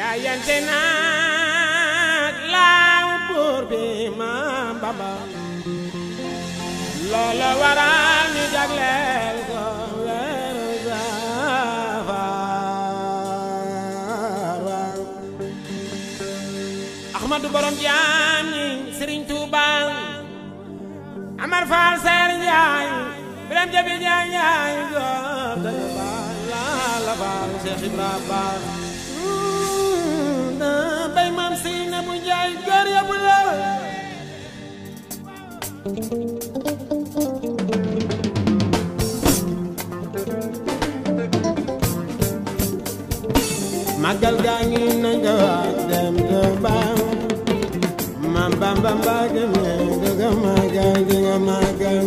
jaayante naag laaw buur bi Maam Bamba loola waral ñu jagleel ko weeru Safar Ahmadu borom jaam ñi Sëriñ Tuuba Amar Faal Seer Njaay Biram Jabi Njaay góor dañu baal la baal Seex Ibra baal bay Maam Seyna bu Njaay góor ya bu la magal gaa ngi na nga dem de baaw Maam Bamba Mbàkke me dëgga magal di nga magal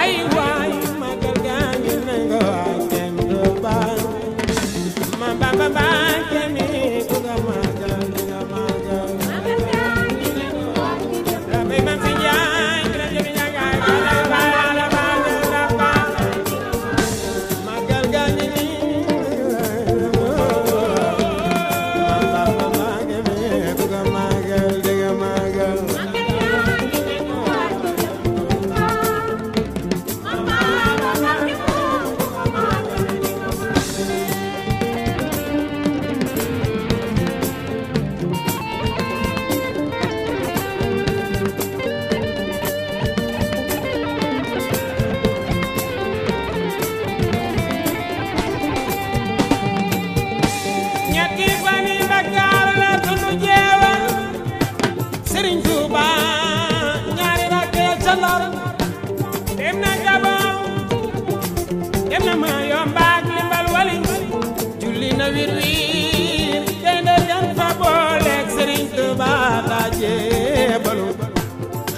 ay waay magal gaa ngi na nga dem de baaw Maam Bamba Mbàkke me dëgga magal di nga magal bay Maam Si Njaay Biram Jabi Njaay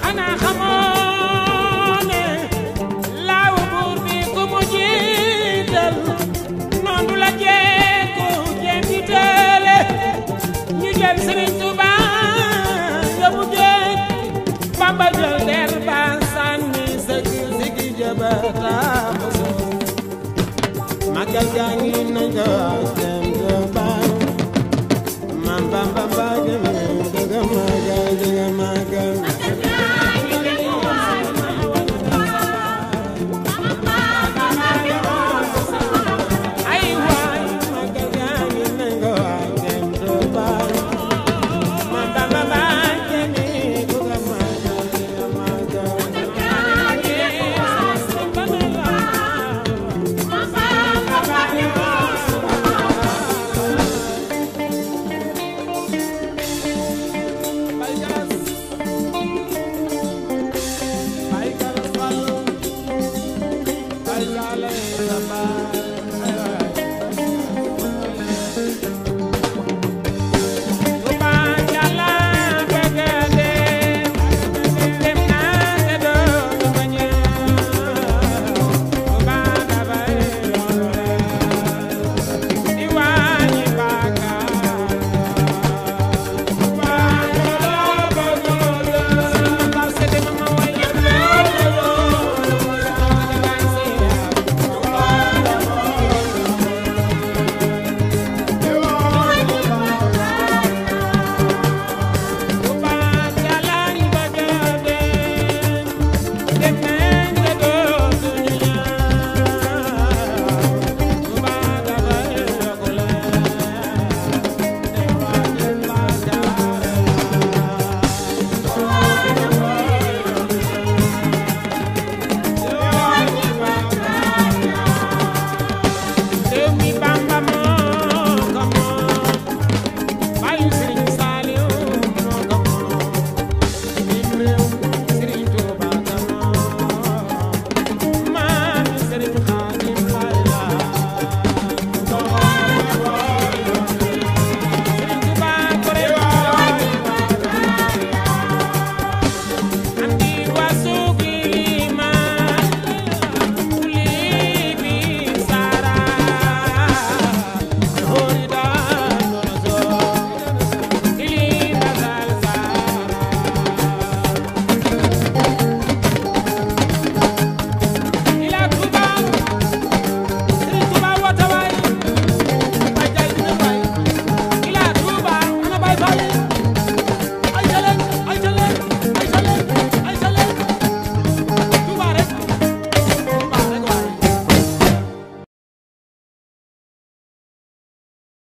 xanaa xamoo ne laaw buur bi ku mu jiital noonu la jeeku jéem di teele ñu jël Sëriñ Tuuba yóbbu géej Bamba jël der ba sànni sigi jabata magal gaa ngi na nga dem de ba Maam Bamba Mbàkke